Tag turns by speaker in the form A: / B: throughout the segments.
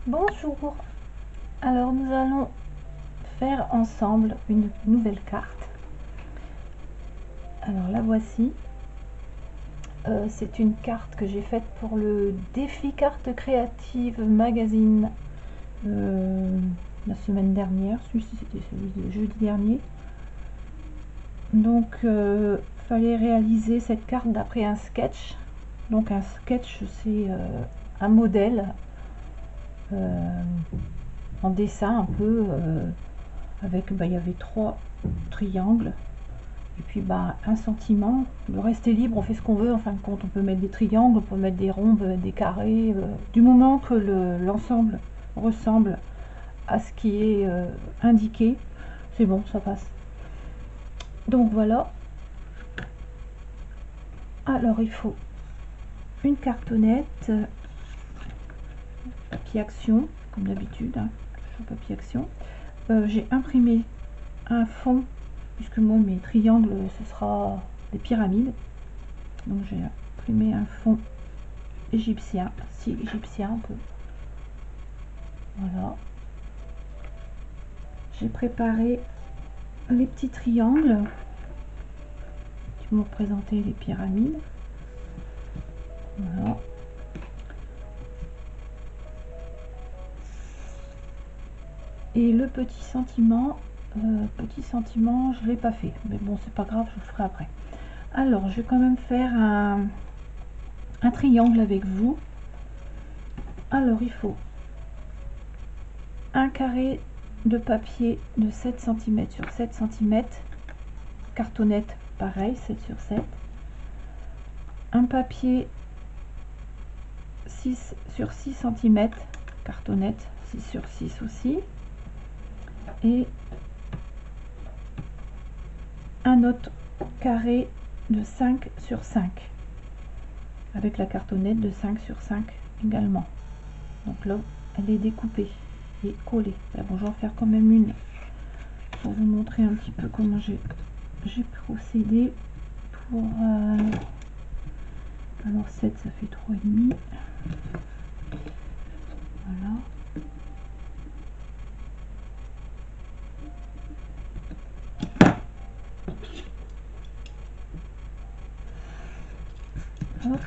A: Bonjour, alors nous allons faire ensemble une nouvelle carte. Alors la voici, c'est une carte que j'ai faite pour le défi carte créative magazine la semaine dernière, celui-ci c'était celui de jeudi dernier. Donc fallait réaliser cette carte d'après un sketch. Donc un sketch c'est un modèle en dessin un peu avec il y avait 3 triangles et puis un sentiment. Le reste est libre, on fait ce qu'on veut en fin de compte. On peut mettre des triangles, on peut mettre des rhombes, des carrés, du moment que l'ensemble ressemble à ce qui est indiqué, c'est bon, ça passe. Donc voilà, alors il faut une cartonnette, papier action comme d'habitude, hein, papier action. J'ai imprimé un fond, puisque moi mes triangles ce sera des pyramides, donc j'ai imprimé un fond égyptien, si égyptien un peu. Voilà, j'ai préparé les petits triangles qui vont représenter les pyramides. Voilà. Et le petit sentiment je l'ai pas fait, mais bon c'est pas grave, je le ferai après. Alors je vais quand même faire un triangle avec vous. Alors il faut un carré de papier de 7 cm sur 7 cm, cartonnette pareil 7 sur 7, un papier 6 sur 6 cm, cartonnette 6 sur 6 aussi, et un autre carré de 5 sur 5 avec la cartonnette de 5 sur 5 également. Donc là elle est découpée et collée. Là, bon, je vais en faire quand même une pour vous montrer un petit peu comment j'ai procédé pour alors 7 ça fait 3,5. Voilà. Hop.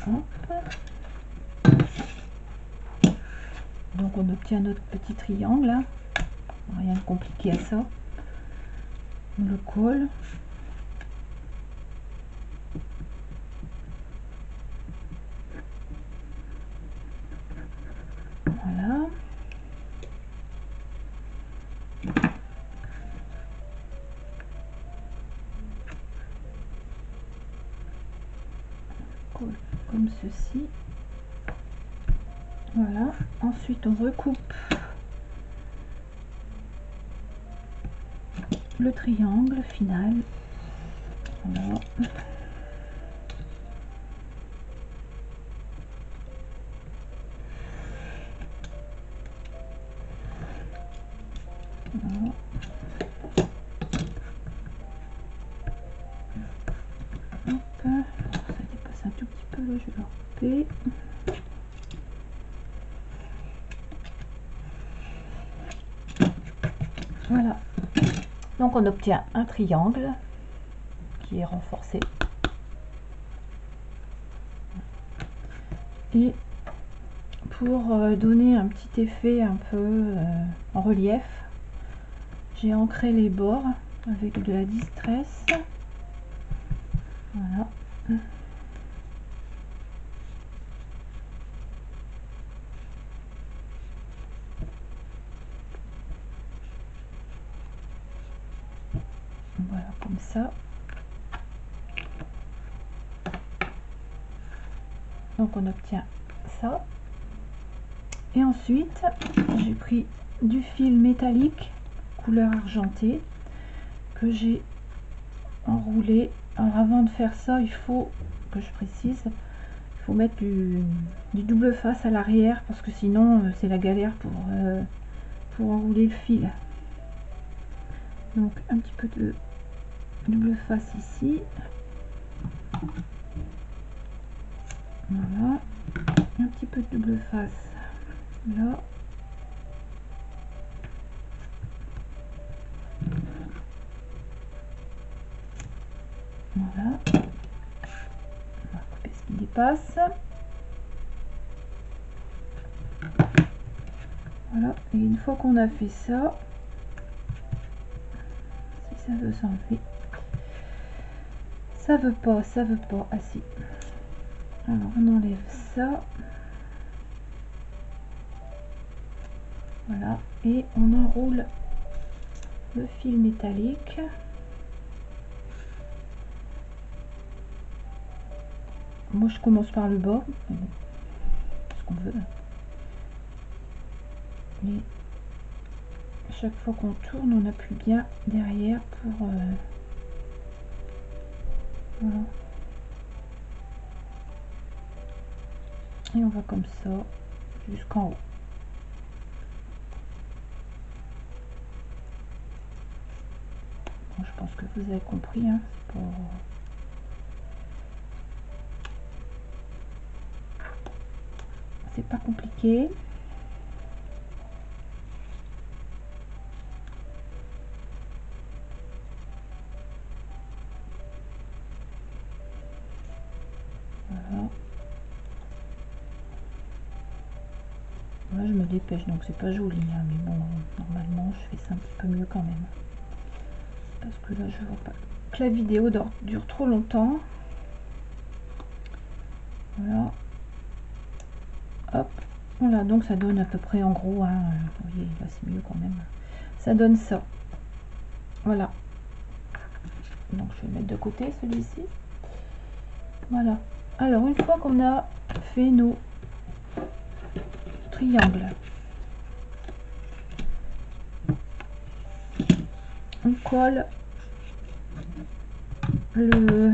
A: Hop. Donc on obtient notre petit triangle, hein. Rien de compliqué à ça. On le colle. Voilà. On colle comme ceci. Voilà. Ensuite on recoupe le triangle final. Voilà. Voilà. Hop. Ça dépasse un tout petit peu là, je vais le recouper. Voilà. Donc on obtient un triangle qui est renforcé. Et pour donner un petit effet un peu en relief, j'ai ancré les bords avec de la distress. Voilà. Voilà, comme ça. Donc on obtient ça. Et ensuite, j'ai pris du fil métallique couleur argentée que j'ai enroulé. Alors avant de faire ça, il faut que je précise, il faut mettre du double face à l'arrière parce que sinon c'est la galère pour enrouler le fil. Donc un petit peu de double face ici. Voilà, un petit peu de double face là. Voilà, on va couper ce qui dépasse. Voilà, et une fois qu'on a fait ça, si ça veut s'enlever, ça veut pas, ah si. Alors on enlève ça. Voilà, et on enroule le fil métallique. Moi je commence par le bas, ce qu'on veut. Et chaque fois qu'on tourne, on appuie bien derrière pour voilà. Et on va comme ça jusqu'en haut. Bon, je pense que vous avez compris, hein, c'est pas compliqué. Voilà. Là, je me dépêche, donc c'est pas joli, hein, mais bon, normalement, je fais ça un petit peu mieux quand même. Parce que là, je vois pas que la vidéo dure trop longtemps. Voilà. Hop. Voilà, donc ça donne à peu près en gros, hein, vous voyez, là c'est mieux quand même. Ça donne ça. Voilà. Donc je vais le mettre de côté celui-ci. Voilà. Alors une fois qu'on a fait nos triangles, on colle le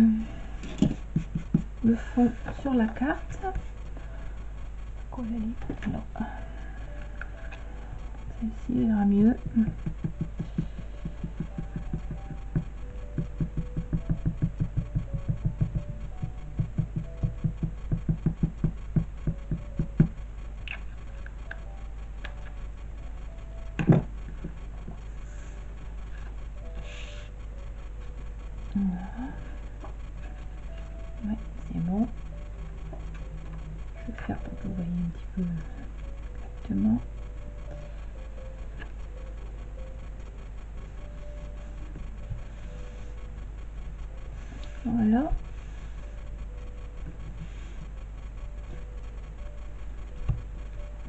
A: fond sur la carte. Celle-ci ira mieux. Voilà. Ouais, c'est bon. Je vais faire pour que vous voyez un petit peu exactement. Voilà.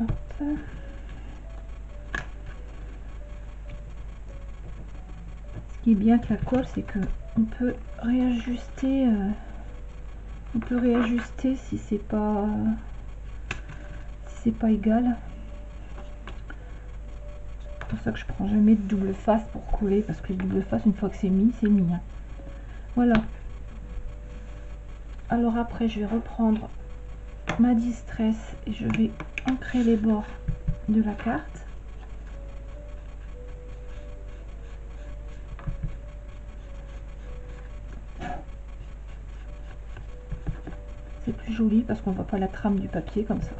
A: Hop. Ce qui est bien avec la colle, c'est que on peut réajuster. Si c'est pas égal. C'est pour ça que je prends jamais de double face pour coller, parce que le double face, une fois que c'est mis, c'est mis. Hein. Voilà. Alors après, je vais reprendre ma distress et je vais ancrer les bords de la carte. C'est plus joli parce qu'on voit pas la trame du papier comme ça.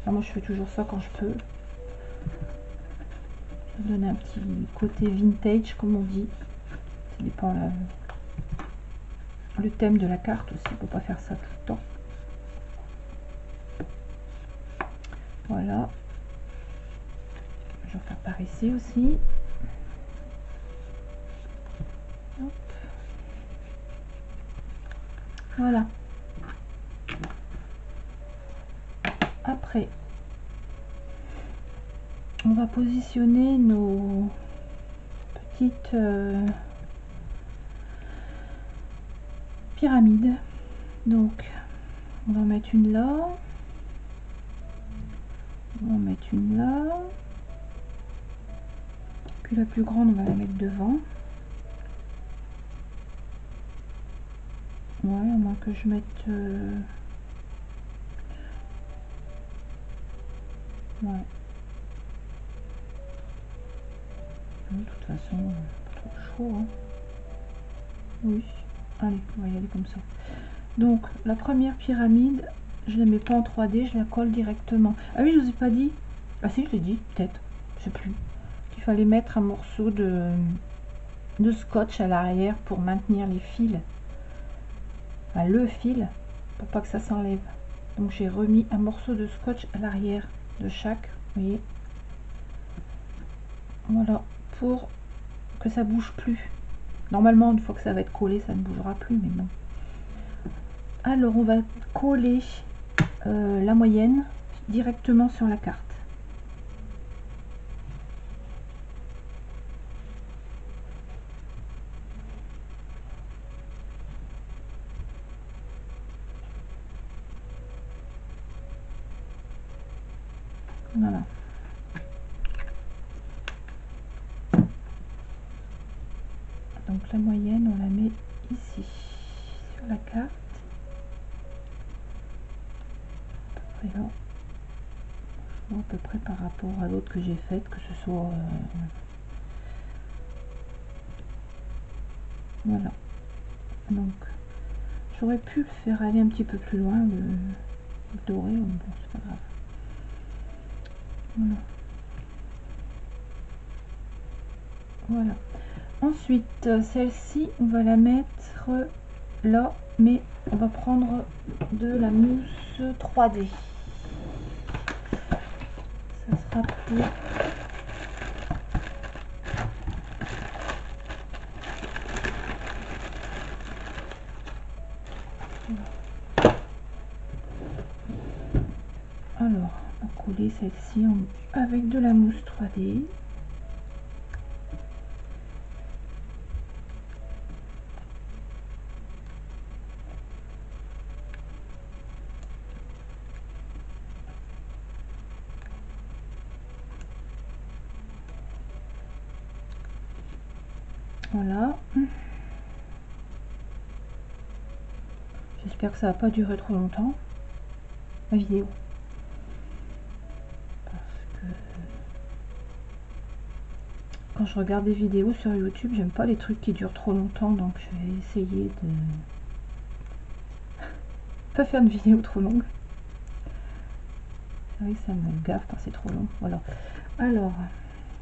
A: Alors moi je fais toujours ça quand je peux. Ça donne un petit côté vintage comme on dit. Ça dépend le thème de la carte aussi, on peut pas faire ça tout le temps. Voilà. Je vais faire par ici aussi. Hop. Voilà. Après, on va positionner nos petites pyramides. Donc, on va en mettre une là. On va en mettre une là. Puis la plus grande, on va la mettre devant. Ouais, à moins que je mette... ouais. De toute façon, pas trop chaud. Hein. Oui, allez, on va y aller comme ça. Donc la première pyramide, je ne la mets pas en 3D, je la colle directement. Ah oui, je vous ai pas dit. Ah si, je l'ai dit, peut-être. Je sais plus. Qu'il fallait mettre un morceau de scotch à l'arrière pour maintenir les fils. Enfin, le fil, pour pas que ça s'enlève. Donc j'ai remis un morceau de scotch à l'arrière de chaque. Vous voyez. Voilà, pour que ça bouge plus. Normalement, une fois que ça va être collé, ça ne bougera plus, mais bon. Alors, on va coller la moyenne directement sur la carte. Voilà. Donc la moyenne, on la met ici, sur la carte. À peu près là. À peu près par rapport à l'autre que j'ai faite, que ce soit... voilà. Donc, j'aurais pu le faire aller un petit peu plus loin, le doré, bon, c'est pas grave. Voilà. Voilà. Ensuite, celle-ci, on va la mettre là, mais on va prendre de la mousse 3D. Ça sera plus... Alors, on va coller celle-ci avec de la mousse 3D. Voilà. J'espère que ça va pas durer trop longtemps, la vidéo. Parce que quand je regarde des vidéos sur YouTube, j'aime pas les trucs qui durent trop longtemps, donc je vais essayer de pas faire une vidéo trop longue. C'est vrai que ça me gaffe quand c'est trop long. Voilà. Alors,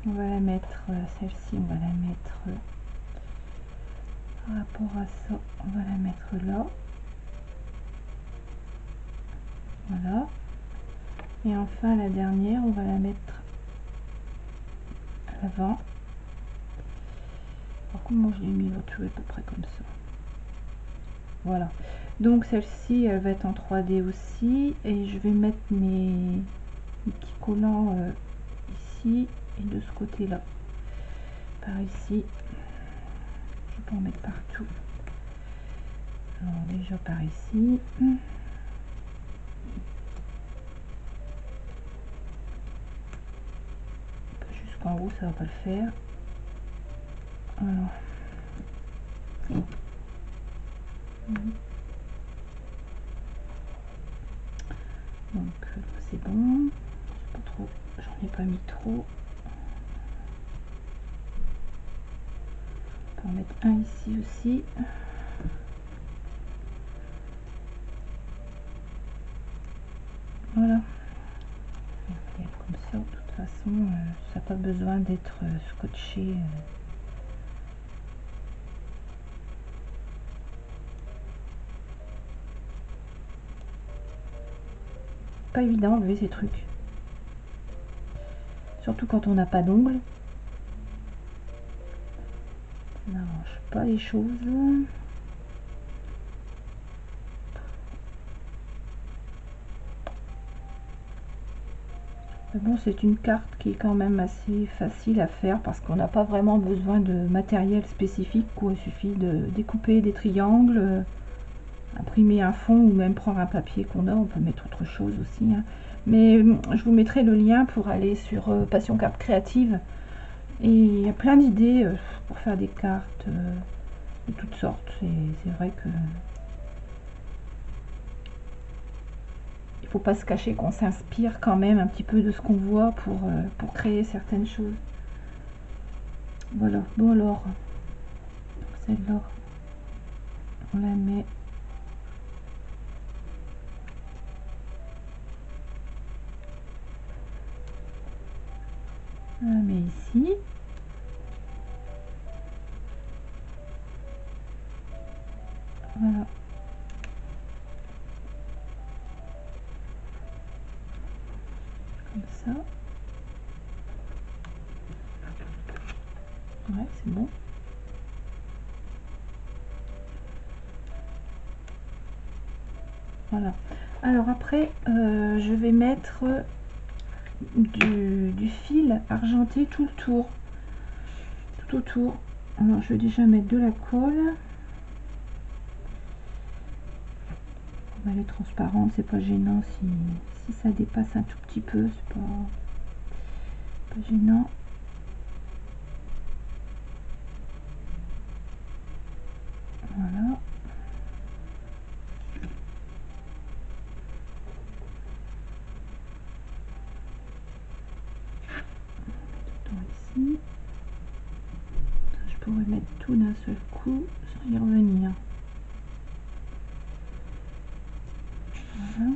A: on va la mettre, celle-ci, on va la mettre par rapport à ça, on va la mettre là. Voilà. Et enfin, la dernière, on va la mettre à l'avant. Alors, comment je l'ai mis l'autre, à peu près comme ça. Voilà. Donc, celle-ci, elle va être en 3D aussi. Et je vais mettre mes petits collants ici et de ce côté-là. Par ici. Je peux en mettre partout. Alors, déjà par ici. Jusqu'en haut, ça va pas le faire. Alors. Donc c'est bon, pas trop, j'en ai pas mis trop. On peut en mettre un ici aussi. Voilà. Comme ça, de toute façon, ça n'a pas besoin d'être scotché. Pas évident d'enlever ces trucs. Surtout quand on n'a pas d'ongles. Ça n'arrange pas les choses. Mais bon, c'est une carte qui est quand même assez facile à faire parce qu'on n'a pas vraiment besoin de matériel spécifique, quoi. Il suffit de découper des triangles, imprimer un fond ou même prendre un papier qu'on a, on peut mettre autre chose aussi, hein. Mais je vous mettrai le lien pour aller sur Passion Carte Créative, et il y a plein d'idées pour faire des cartes de toutes sortes. C'est vrai que il faut pas se cacher qu'on s'inspire quand même un petit peu de ce qu'on voit pour créer certaines choses. Voilà. Bon, alors celle-là, on la met ici. Voilà. Comme ça. Ouais, c'est bon. Voilà. Alors après, je vais mettre du fil argenté tout le tour, tout autour. Alors je vais déjà mettre de la colle. Elle est transparente, c'est pas gênant si ça dépasse un tout petit peu, c'est pas gênant. Voilà. Ici. Je pourrais mettre tout d'un seul coup sans y revenir. Voilà.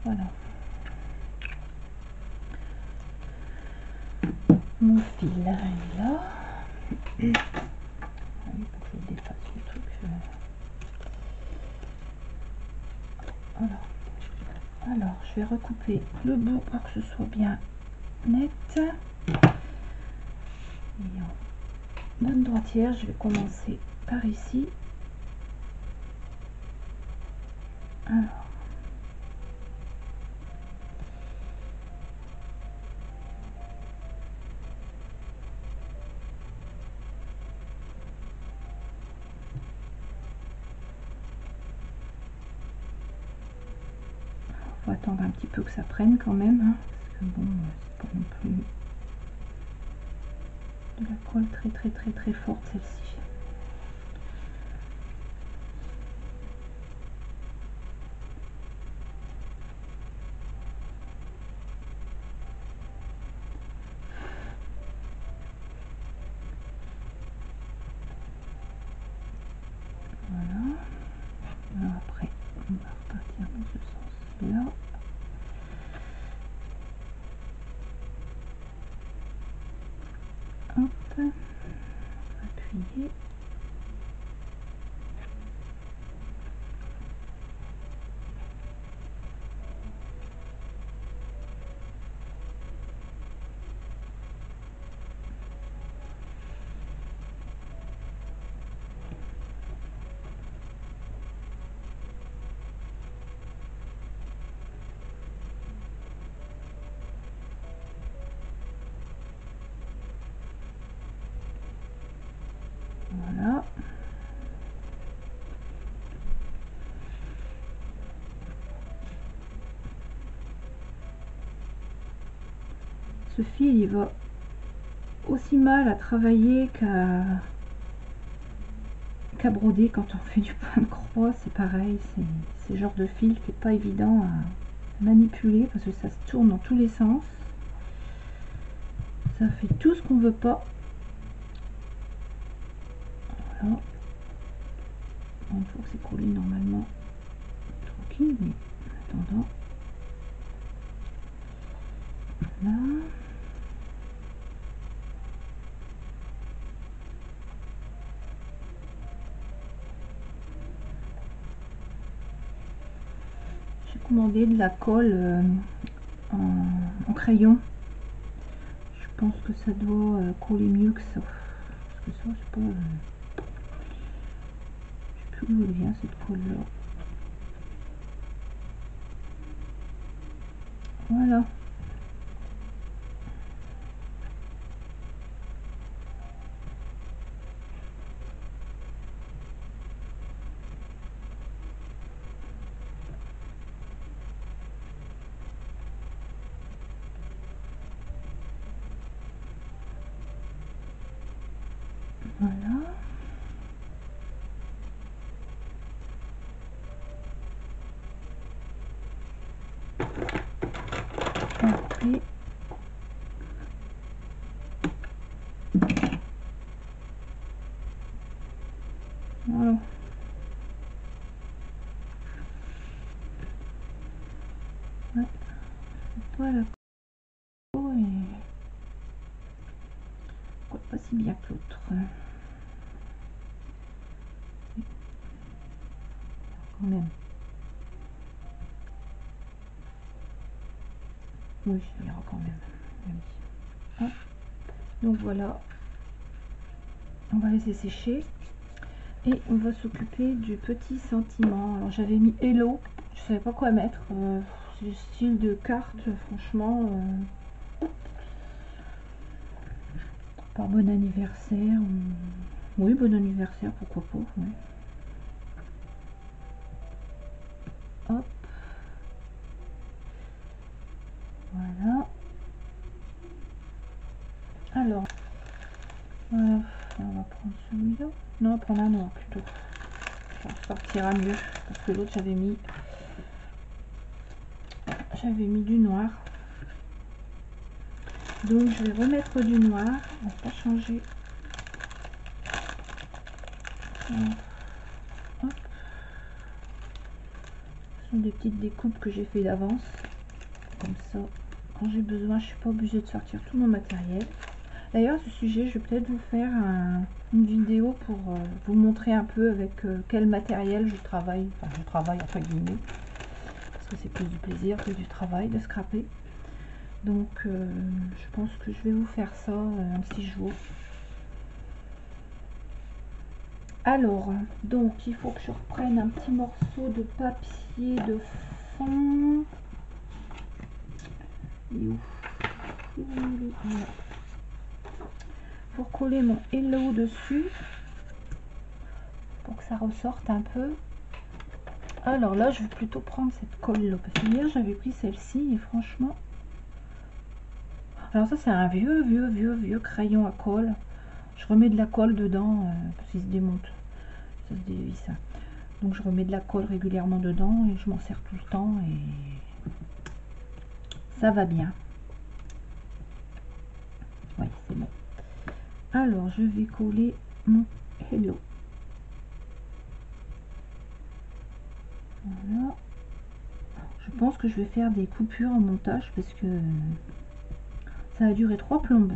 A: Voilà. Mon fil est là. Il faut que je défasse le truc. Voilà. Alors, je vais recouper le bout pour que ce soit bien net. Et en bonne droitière, je vais commencer par ici. Alors. Faut attendre un petit peu que ça prenne quand même, hein, parce que bon, c'est pas non plus de la colle très forte celle-ci. Voilà. Alors après, on va repartir dans ce sens-là. Hop, appuyer. Voilà. Ce fil, il va aussi mal à travailler qu'à broder quand on fait du pain de croix. C'est pareil, c'est le genre de fil qui n'est pas évident à manipuler parce que ça se tourne dans tous les sens. Ça fait tout ce qu'on veut pas. Voilà. Une fois que c'est collé normalement tranquille, mais en attendant. Voilà. J'ai commandé de la colle en crayon. Je pense que ça doit coller mieux que ça. Parce que ça, c'est pas. Je sais plus où elle vient cette colle là. Voilà. Voilà. Et voilà. Ouais. Voilà. Et pas si bien que l'autre. Quand même. Oui, il y aura quand même. Hop. Donc voilà. On va laisser sécher. Et on va s'occuper du petit sentiment. Alors j'avais mis Hello. Je savais pas quoi mettre. C'est le style de carte, franchement. Pas bon anniversaire. Oui, bon anniversaire, pourquoi pas. Ouais. Hop. Voilà. Alors, on va prendre celui-là. Non, on va prendre un noir plutôt. Ça sortira mieux. Parce que l'autre, j'avais mis du noir. Donc, je vais remettre du noir. On va pas changer. Hop. Ce sont des petites découpes que j'ai fait d'avance. Comme ça, quand j'ai besoin, je suis pas obligée de sortir tout mon matériel. D'ailleurs, à ce sujet, je vais peut-être vous faire une vidéo pour vous montrer un peu avec quel matériel je travaille. Enfin, je travaille entre guillemets, parce que c'est plus du plaisir que du travail de scraper. Donc, je pense que je vais vous faire ça un petit jour. Alors, donc, il faut que je reprenne un petit morceau de papier de fond. Pour coller mon Hello dessus, pour que ça ressorte un peu. Alors là, je vais plutôt prendre cette colle là, parce que hier j'avais pris celle-ci et franchement, alors ça c'est un vieux crayon à colle. Je remets de la colle dedans parce qu'il se démonte, ça se dévisse. Donc je remets de la colle régulièrement dedans et je m'en sers tout le temps et ça va bien. Oui, c'est bon. Alors je vais coller mon Hello. Voilà. Je pense que je vais faire des coupures en montage parce que ça a duré 3 plombes.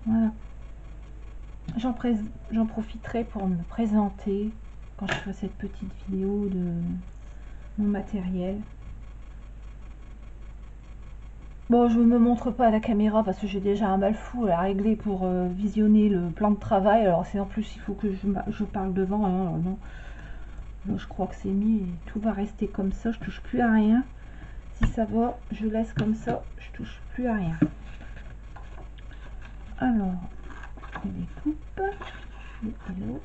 A: Voilà. J'en profiterai pour me présenter quand je ferai cette petite vidéo de mon matériel. Bon, je ne me montre pas à la caméra parce que j'ai déjà un mal fou à régler pour visionner le plan de travail. Alors c'est en plus il faut que je parle devant. Hein, alors non. Là, je crois que c'est mis et tout va rester comme ça. Je touche plus à rien. Si ça va, je laisse comme ça. Je touche plus à rien. Alors, je découpe. Hello.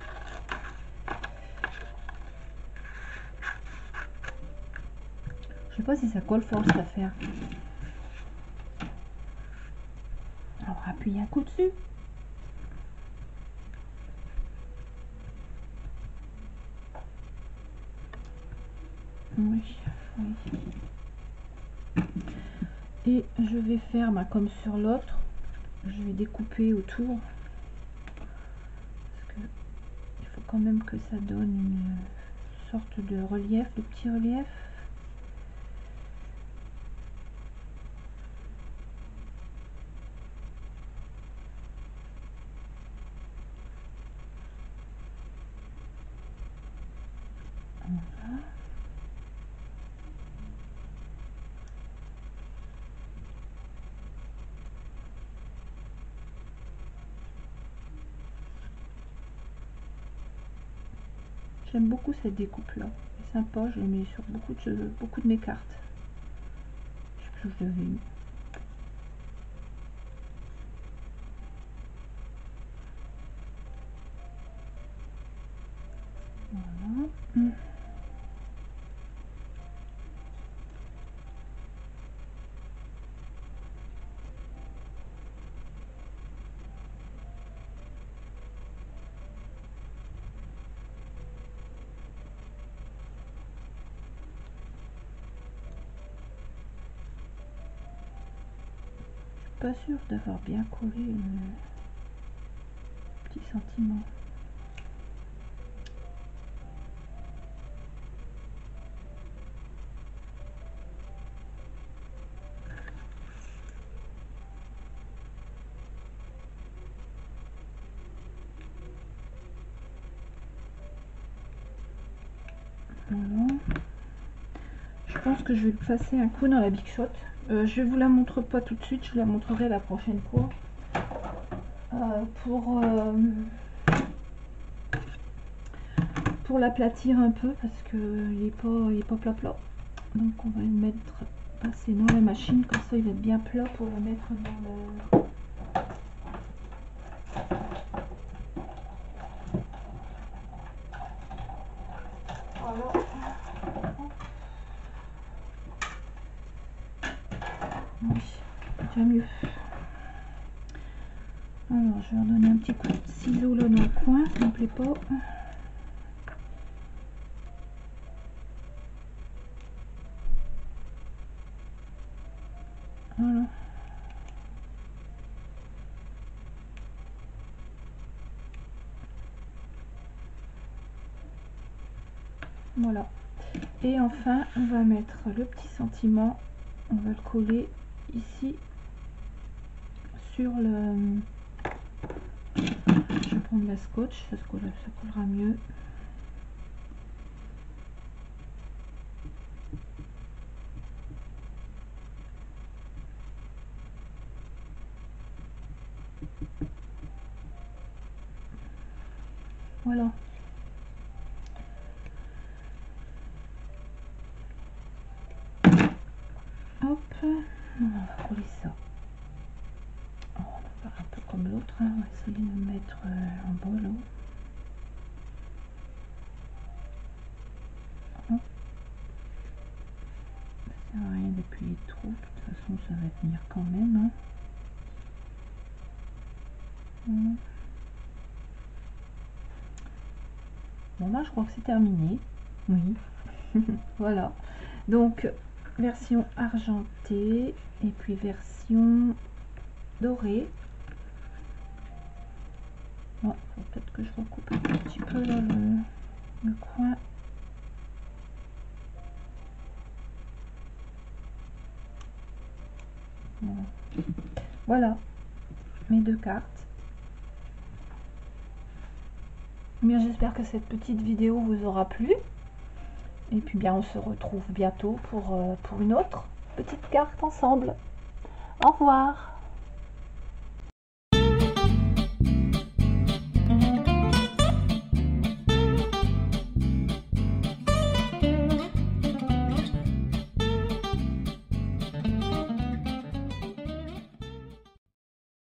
A: Je sais pas si ça colle fort cette affaire. Alors appuyer un coup dessus. Oui, oui. Et je vais faire comme sur l'autre. Je vais découper autour. Parce que il faut quand même que ça donne une sorte de relief, de petit relief. Voilà. J'aime beaucoup cette découpe là, c'est sympa, je l'ai mis sur beaucoup de mes cartes. Je sais plus où je l'avais mis. Voilà. pas sûre d'avoir bien collé le petit sentiment. Voilà. Je pense que je vais passer un coup dans la Big Shot. Je vous la montre pas tout de suite, je vous la montrerai la prochaine fois. Pour l'aplatir un peu parce que il est pas plat plat. Donc on va le mettre, passer dans la machine, comme ça il va être bien plat pour le mettre dans le... Voilà. Oui, déjà mieux. Alors je vais redonner un petit coup de ciseau là dans le coin, ça me plaît pas. Voilà. Voilà. Et enfin, on va mettre le petit sentiment. On va le coller ici sur le... Je vais prendre la scotch, ça collera mieux. Voilà. Hop, on va coller ça. On va faire un peu comme l'autre, hein. On va essayer de le mettre en bol. Hop. Ça sert à rien d'appuyer trop, de toute façon ça va tenir quand même. Hein. Voilà. Bon là je crois que c'est terminé. Oui. Voilà. Donc version argentée et puis version dorée. Bon, faut peut-être que je recoupe un petit peu là le coin. Voilà mes deux cartes. Bien, j'espère que cette petite vidéo vous aura plu. Et puis bien, on se retrouve bientôt pour une autre petite carte ensemble. Au revoir.